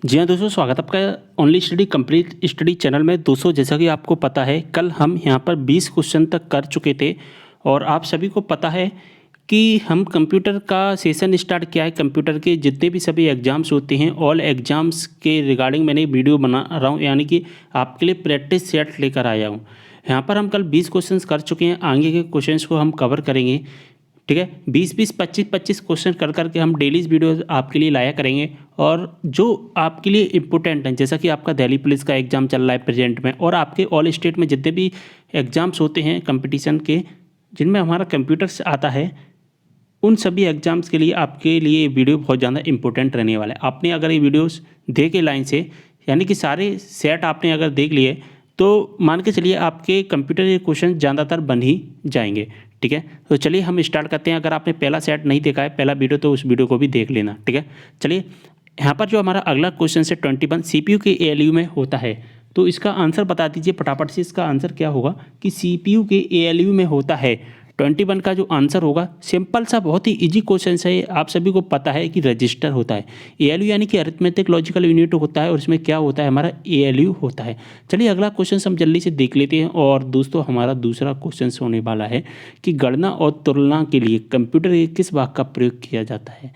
जी हाँ दोस्तों, स्वागत है आपका only study complete study channel में। दोस्तों जैसा कि आपको पता है, कल हम यहाँ पर 20 क्वेश्चन तक कर चुके थे और आप सभी को पता है कि हम कंप्यूटर का सेशन स्टार्ट किया है। कंप्यूटर के जितने भी सभी एग्ज़ाम्स होते हैं, ऑल एग्ज़ाम्स के रिगार्डिंग मैंने वीडियो बना रहा हूँ, यानी कि आपके लिए प्रैक्टिस सेट लेकर आया हूँ। यहाँ पर हम कल 20 क्वेश्चन कर चुके हैं, आगे के क्वेश्चन को हम कवर करेंगे। ठीक है, 20-20, 25-25 क्वेश्चन कर करके हम डेली वीडियो आपके लिए लाया करेंगे। और जो आपके लिए इम्पोर्टेंट है, जैसा कि आपका दिल्ली पुलिस का एग्ज़ाम चल रहा है प्रेजेंट में, और आपके ऑल स्टेट में जितने भी एग्ज़ाम्स होते हैं कंपटीशन के, जिनमें हमारा कंप्यूटर आता है, उन सभी एग्ज़ाम्स के लिए आपके लिए वीडियो बहुत ज़्यादा इंपॉर्टेंट रहने वाला है। आपने अगर ये वीडियोस देखे लाइन से, यानी कि सारे सेट आपने अगर देख लिए, तो मान के चलिए आपके कंप्यूटर के क्वेश्चन ज़्यादातर बन ही जाएंगे। ठीक है, तो चलिए हम स्टार्ट करते हैं। अगर आपने पहला सेट नहीं देखा है, पहला वीडियो, तो उस वीडियो को भी देख लेना। ठीक है, चलिए यहाँ पर जो हमारा अगला क्वेश्चन है 21 CPU के ALU में होता है, तो इसका आंसर बता दीजिए फटाफट से। इसका आंसर क्या होगा कि CPU के ALU में होता है। 21 का जो आंसर होगा, सिंपल सा बहुत ही इजी क्वेश्चन है, आप सभी को पता है कि रजिस्टर होता है। ALU यानी कि अरिथमेटिक लॉजिकल यूनिट होता है, और इसमें क्या होता है, हमारा ALU होता है। चलिए अगला क्वेश्चन हम जल्दी से देख लेते हैं। और दोस्तों हमारा दूसरा क्वेश्चन होने वाला है कि गणना और तुलना के लिए कंप्यूटर के किस भाग का प्रयोग किया जाता है।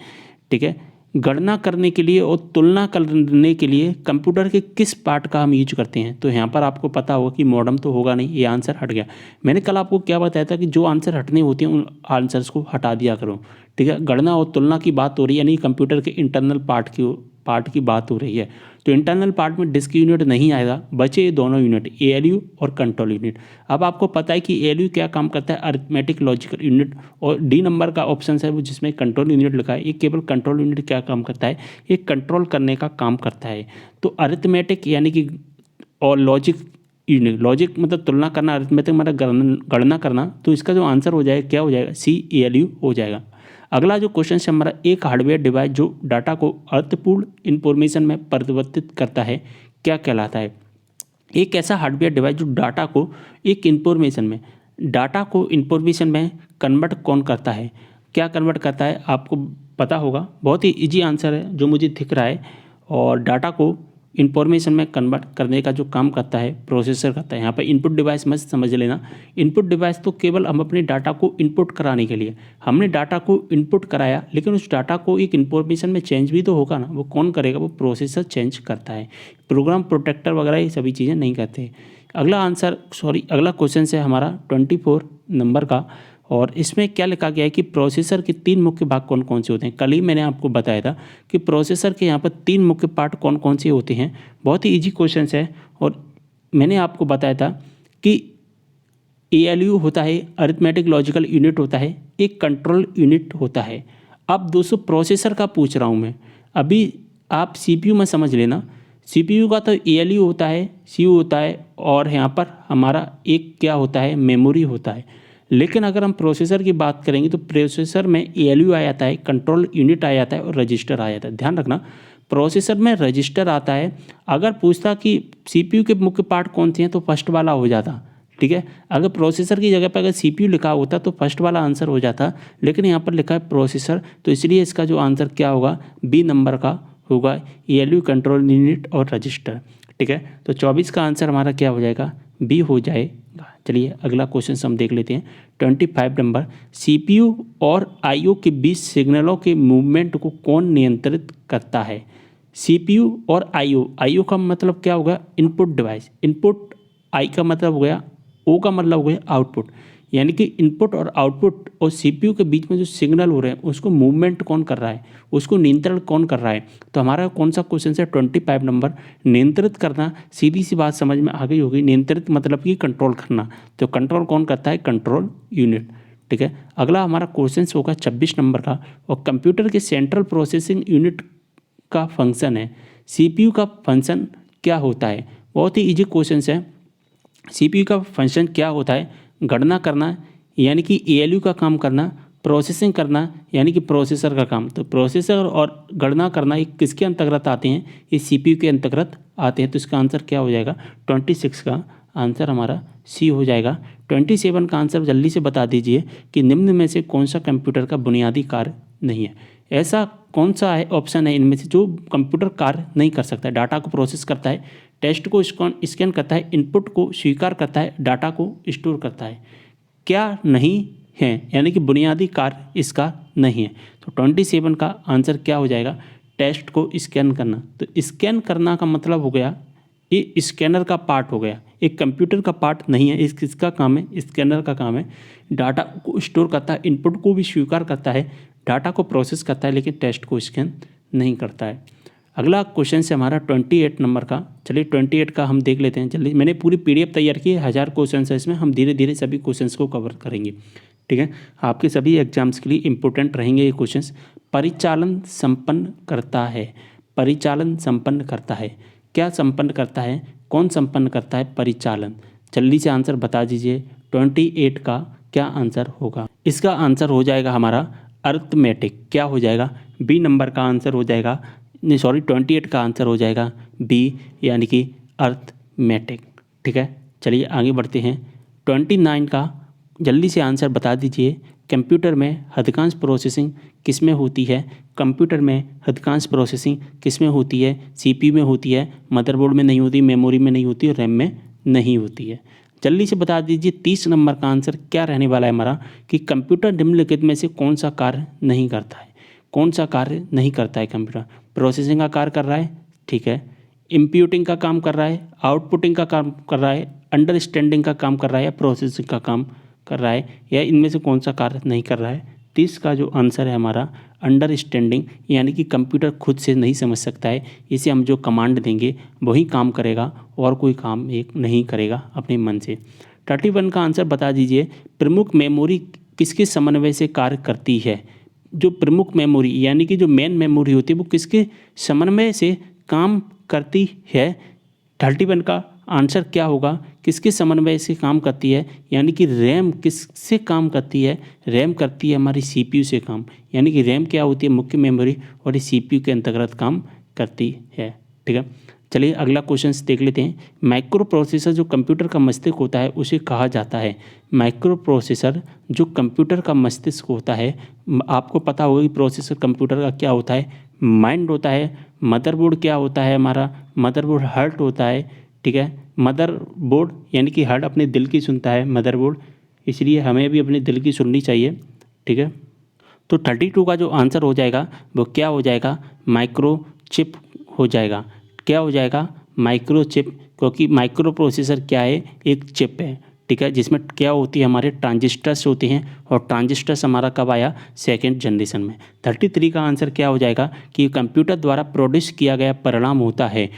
ठीक है, गणना करने के लिए और तुलना करने के लिए कंप्यूटर के किस पार्ट का हम यूज करते हैं। तो यहाँ पर आपको पता होगा कि मॉडम तो होगा नहीं, ये आंसर हट गया। मैंने कल आपको क्या बताया था कि जो आंसर हटने होते हैं उन आंसर्स को हटा दिया करो। ठीक है, गणना और तुलना की बात हो रही है, यानी कंप्यूटर के इंटरनल पार्ट की बात हो रही है। तो इंटरनल पार्ट में डिस्क यूनिट नहीं आएगा, बचे दोनों यूनिट, ALU और कंट्रोल यूनिट। अब आपको पता है कि ALU क्या काम करता है, अरिथमेटिक लॉजिकल यूनिट, और D नंबर का ऑप्शन है वो जिसमें कंट्रोल यूनिट लिखा है। ये केवल कंट्रोल यूनिट क्या काम करता है, ये कंट्रोल करने का काम करता है। तो अरिथमेटिक यानी कि, और लॉजिक यूनिट, लॉजिक मतलब तुलना करना, अरिथमेटिक मतलब गणना करना। तो इसका जो आंसर हो जाएगा क्या हो जाएगा, CALU हो जाएगा। अगला जो क्वेश्चन है हमारा, एक हार्डवेयर डिवाइस जो डाटा को अर्थपूर्ण इंफॉर्मेशन में परिवर्तित करता है, क्या कहलाता है। एक ऐसा हार्डवेयर डिवाइस जो डाटा को इंफॉर्मेशन में कन्वर्ट कौन करता है, क्या कन्वर्ट करता है, आपको पता होगा। बहुत ही इजी आंसर है जो मुझे दिख रहा है। और डाटा को इंफॉर्मेशन में कन्वर्ट करने का जो काम करता है, प्रोसेसर करता है। यहाँ पर इनपुट डिवाइस मत समझ लेना। इनपुट डिवाइस तो केवल हम अपने डाटा को इनपुट कराने के लिए, हमने डाटा को इनपुट कराया, लेकिन उस डाटा को एक इन्फॉर्मेशन में चेंज भी तो होगा ना। वो कौन करेगा, वो प्रोसेसर चेंज करता है। प्रोग्राम प्रोटेक्टर वगैरह ये सभी चीज़ें नहीं करते। अगला क्वेश्चन है हमारा 24 नंबर का, और इसमें क्या लिखा गया है कि प्रोसेसर के 3 मुख्य भाग कौन कौन से होते हैं। कल ही मैंने आपको बताया था कि प्रोसेसर के यहाँ पर 3 मुख्य पार्ट कौन कौन से होते हैं। बहुत ही इजी क्वेश्चन है, और मैंने आपको बताया था कि ALU होता है, अरिथमेटिक लॉजिकल यूनिट होता है, एक कंट्रोल यूनिट होता है। अब दोस्तों प्रोसेसर का पूछ रहा हूँ मैं, अभी आप CPU में समझ लेना। CPU का तो ALU होता है, CPU होता है, और यहाँ पर हमारा एक क्या होता है, मेमोरी होता है। लेकिन अगर हम प्रोसेसर की बात करेंगे तो प्रोसेसर में ALU आ जाता है, कंट्रोल यूनिट आ जाता है, और रजिस्टर आ जाता है। ध्यान रखना, प्रोसेसर में रजिस्टर आता है। अगर पूछता कि CPU के मुख्य पार्ट कौन से हैं, तो फर्स्ट वाला हो जाता। ठीक है, अगर प्रोसेसर की जगह पर अगर CPU लिखा होता तो फर्स्ट वाला आंसर हो जाता, लेकिन यहाँ पर लिखा है प्रोसेसर, तो इसलिए इसका जो आंसर क्या होगा, B नंबर का होगा, ALU, कंट्रोल यूनिट और रजिस्टर। ठीक है, तो 24 का आंसर हमारा क्या हो जाएगा, B हो जाएगा। चलिए अगला क्वेश्चन हम देख लेते हैं 25 नंबर, CPU और IO के बीच सिग्नलों के मूवमेंट को कौन नियंत्रित करता है। CPU और IO का मतलब क्या होगा, इनपुट डिवाइस। इनपुट, I का मतलब हो गया, O का मतलब हो गया आउटपुट। यानी कि इनपुट और आउटपुट और CPU के बीच में जो सिग्नल हो रहे हैं उसको मूवमेंट कौन कर रहा है, उसको नियंत्रण कौन कर रहा है। तो हमारा कौन सा क्वेश्चन है 25 नंबर, नियंत्रित करना। सीधी सी बात समझ में आ गई होगी, नियंत्रित मतलब कि कंट्रोल करना। तो कंट्रोल कौन करता है, कंट्रोल यूनिट। ठीक है, अगला हमारा क्वेश्चन होगा 26 नंबर का, और कंप्यूटर के सेंट्रल प्रोसेसिंग यूनिट का फंक्शन है। CPU का फंक्शन क्या होता है। बहुत ही इजी क्वेश्चन है। CPU का फंक्शन क्या होता है, गणना करना यानी कि ALU का काम करना, प्रोसेसिंग करना यानी कि प्रोसेसर का काम। तो प्रोसेसर और गणना करना ये किसके अंतर्गत आते हैं, ये CPU के अंतर्गत आते हैं। तो इसका आंसर क्या हो जाएगा, 26 का आंसर हमारा C हो जाएगा। 27 का आंसर जल्दी से बता दीजिए कि निम्न में से कौन सा कंप्यूटर का बुनियादी कार्य नहीं है। ऐसा कौन सा है ऑप्शन है इनमें से जो कंप्यूटर कार्य नहीं कर सकता है? डाटा को प्रोसेस करता है, टेक्स्ट को स्कैन करता है, इनपुट को स्वीकार करता है, डाटा को स्टोर करता है, क्या नहीं है? यानी कि बुनियादी कार्य इसका नहीं है। तो 27 का आंसर क्या हो जाएगा? टेक्स्ट को स्कैन करना। तो स्कैन करना का मतलब हो गया ये स्कैनर का पार्ट हो गया, एक कंप्यूटर का पार्ट नहीं है। इस किसका काम है? स्कैनर का काम है। डाटा को स्टोर करता है, इनपुट को भी स्वीकार करता है, डाटा को प्रोसेस करता है, लेकिन टेक्स्ट को स्कैन नहीं करता है। अगला क्वेश्चन से हमारा 28 नंबर का। चलिए 28 का हम देख लेते हैं जल्दी। मैंने पूरी PDF तैयार की है, 1000 क्वेश्चन है इसमें, हम धीरे धीरे सभी क्वेश्चंस को कवर करेंगे। ठीक है, आपके सभी एग्जाम्स के लिए इंपॉर्टेंट रहेंगे ये क्वेश्चंस। परिचालन संपन्न करता है, परिचालन संपन्न करता है, क्या संपन्न करता है? कौन संपन्न करता है परिचालन? जल्दी से आंसर बता दीजिए। 28 का क्या आंसर होगा? इसका आंसर हो जाएगा हमारा अर्थमेटिक। क्या हो जाएगा? बी नंबर का आंसर हो जाएगा, नहीं सॉरी 28 का आंसर हो जाएगा बी, यानी कि अर्थमेटिक। ठीक है, चलिए आगे बढ़ते हैं। 29 का जल्दी से आंसर बता दीजिए। कंप्यूटर में अधिकांश प्रोसेसिंग किस में होती है? कंप्यूटर में अधिकांश प्रोसेसिंग किस में होती है? CPU में होती है, मदरबोर्ड में नहीं होती, मेमोरी में नहीं होती, रैम में नहीं होती है। जल्दी से बता दीजिए 30 नंबर का आंसर क्या रहने वाला है हमारा, कि कंप्यूटर निम्नलिखित में से कौन सा कार्य नहीं करता है? कौन सा कार्य नहीं करता है कंप्यूटर? प्रोसेसिंग का कार्य कर रहा है, ठीक है, इम्प्यूटिंग का काम कर रहा है, आउटपुटिंग का काम कर रहा है, अंडरस्टैंडिंग का काम कर रहा है, या प्रोसेसिंग का काम कर रहा है, या इनमें से कौन सा कार्य नहीं कर रहा है? 30 का जो आंसर है हमारा अंडरस्टैंडिंग, यानी कि कंप्यूटर खुद से नहीं समझ सकता है, इसे हम जो कमांड देंगे वही काम करेगा और कोई काम एक नहीं करेगा अपने मन से। 31 का आंसर बता दीजिए। प्रमुख मेमोरी किसके समन्वय से कार्य करती है? जो प्रमुख मेमोरी यानी कि जो मेन मेमोरी होती है वो किसके समन्वय से काम करती है? 31 का आंसर क्या होगा? किसके समन्वय से काम करती है? यानी कि रैम किससे काम करती है? रैम करती है हमारी CPU से काम, यानी कि रैम क्या होती है? मुख्य मेमोरी, और ये CPU के अंतर्गत काम करती है। ठीक है, चलिए अगला क्वेश्चन देख लेते हैं। माइक्रो प्रोसेसर जो कंप्यूटर का मस्तिष्क होता है उसे कहा जाता है। माइक्रो प्रोसेसर जो कंप्यूटर का मस्तिष्क होता है, आपको पता होगा कि प्रोसेसर कंप्यूटर का क्या होता है? माइंड होता है। मदरबोर्ड क्या होता है हमारा? मदरबोर्ड हार्ट होता है। ठीक है, मदरबोर्ड यानी कि हार्ट अपने दिल की सुनता है मदरबोर्ड, इसलिए हमें भी अपने दिल की सुननी चाहिए। ठीक है, तो 32 का जो आंसर हो जाएगा वो क्या हो जाएगा? माइक्रोचिप हो जाएगा। क्या हो जाएगा? माइक्रोचिप, क्योंकि माइक्रो प्रोसेसर क्या है? एक चिप है। ठीक है, जिसमें क्या होती है? हमारे ट्रांजिस्टर्स होते हैं, और ट्रांजिस्टर्स हमारा कब आया? सेकेंड जनरेशन में। 33 का आंसर क्या हो जाएगा? कि कंप्यूटर द्वारा प्रोड्यूस किया गया परिणाम होता है।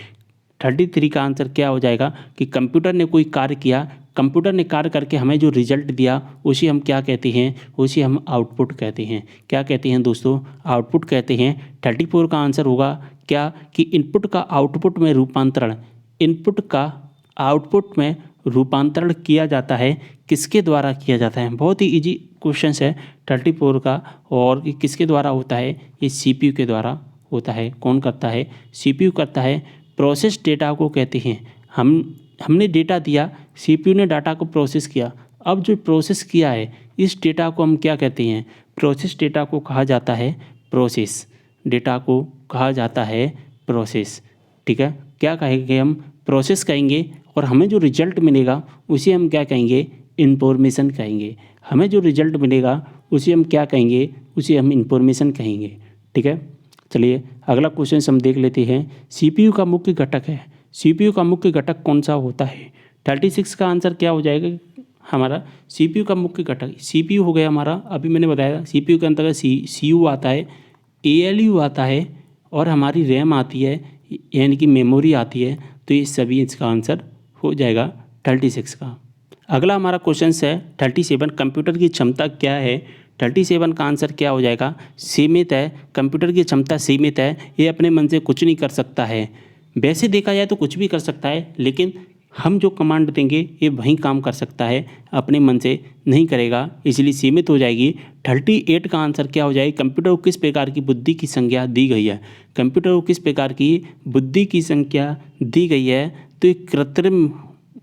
33 का आंसर क्या हो जाएगा? कि कंप्यूटर ने कोई कार्य किया, कंप्यूटर ने कार्य करके हमें जो रिजल्ट दिया उसे हम क्या कहते हैं? उसे हम आउटपुट कहते हैं। क्या कहते हैं दोस्तों? आउटपुट कहते हैं। 34 का आंसर होगा क्या? कि इनपुट का आउटपुट में रूपांतरण, इनपुट का आउटपुट में रूपांतरण किया जाता है, किसके द्वारा किया जाता है? बहुत ही इजी क्वेश्चन है 34 का, और ये किसके द्वारा होता है? ये CPU के द्वारा होता है। कौन करता है? CPU करता है। प्रोसेस डेटा को कहते हैं, हमने डेटा दिया, CPU ने डाटा को प्रोसेस किया। अब जो प्रोसेस किया है इस डेटा को हम क्या कहते हैं? प्रोसेस डेटा को कहा जाता है प्रोसेस, डेटा को कहा जाता है प्रोसेस। ठीक है, क्या कहेंगे हम? प्रोसेस कहेंगे, और हमें जो रिजल्ट मिलेगा उसे हम क्या कहेंगे? इंफॉर्मेशन कहेंगे। हमें जो रिजल्ट मिलेगा उसे हम क्या कहेंगे? उसे हम इंफॉर्मेशन कहेंगे। ठीक है, चलिए अगला क्वेश्चन हम देख लेते हैं। CPU का मुख्य घटक है, CPU का मुख्य घटक कौन सा होता है? 36 का आंसर क्या हो जाएगा हमारा? CPU का मुख्य घटक CPU हो गया हमारा, अभी मैंने बताया CPU के अंतर्गत CU आता है, ALU आता है, और हमारी रैम आती है, यानी कि मेमोरी आती है। तो ये सभी इसका आंसर हो जाएगा 36 का। अगला हमारा क्वेश्चन है 37, कंप्यूटर की क्षमता क्या है? 37 का आंसर क्या हो जाएगा? सीमित है। कंप्यूटर की क्षमता सीमित है, ये अपने मन से कुछ नहीं कर सकता है। वैसे देखा जाए तो कुछ भी कर सकता है, लेकिन हम जो कमांड देंगे ये वहीं काम कर सकता है, अपने मन से नहीं करेगा, इसलिए सीमित हो जाएगी। 38 का आंसर क्या हो जाएगा? कंप्यूटर को किस प्रकार की बुद्धि की संज्ञा दी गई है? कंप्यूटर को किस प्रकार की बुद्धि की संख्या दी गई है? तो एक कृत्रिम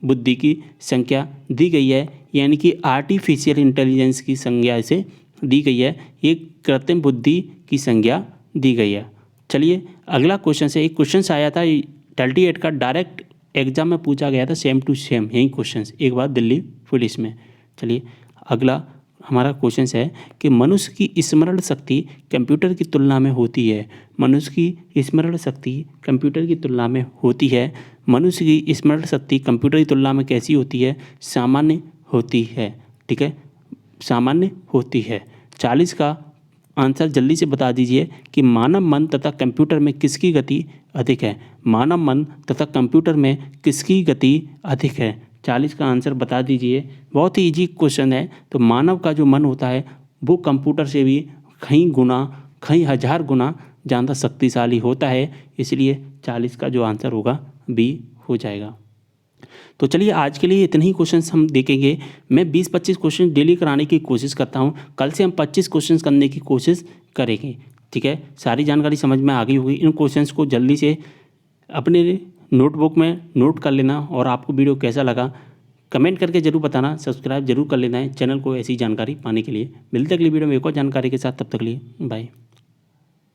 बुद्धि की संख्या दी गई है, यानी कि आर्टिफिशियल इंटेलिजेंस की संज्ञा इसे दी गई है। ये कृत्रिम बुद्धि की संज्ञा दी गई है। चलिए अगला क्वेश्चन से, एक क्वेश्चन आया था TLT 8 का, डायरेक्ट एग्जाम में पूछा गया था, सेम टू सेम यही क्वेश्चन एक बार दिल्ली पुलिस में। चलिए अगला हमारा क्वेश्चन है कि मनुष्य की स्मरण शक्ति कंप्यूटर की तुलना में होती है। मनुष्य की स्मरण शक्ति कंप्यूटर की तुलना में होती है। मनुष्य की स्मरण शक्ति कंप्यूटर की तुलना में कैसी होती है? सामान्य होती है। ठीक है, सामान्य होती है। 40 का आंसर जल्दी से बता दीजिए कि मानव मन तथा कंप्यूटर में किसकी गति अधिक है? मानव मन तथा कंप्यूटर में किसकी गति अधिक है? 40 का आंसर बता दीजिए। बहुत ही इजी क्वेश्चन है। तो मानव का जो मन होता है वो कंप्यूटर से भी कई गुना, कई हज़ार गुना ज़्यादा शक्तिशाली होता है, इसलिए 40 का जो आंसर होगा बी हो जाएगा। तो चलिए आज के लिए इतने ही क्वेश्चंस हम देखेंगे। मैं 20-25 क्वेश्चन डेली कराने की कोशिश करता हूँ। कल से हम 25 क्वेश्चंस करने की कोशिश करेंगे। ठीक है, सारी जानकारी समझ में आ गई होगी। इन क्वेश्चंस को जल्दी से अपने नोटबुक में नोट कर लेना और आपको वीडियो कैसा लगा कमेंट करके जरूर बताना। सब्सक्राइब जरूर कर लेना है चैनल को ऐसी जानकारी पाने के लिए। मिलते अगली वीडियो में एक और जानकारी के साथ, तब तक के लिए बाय।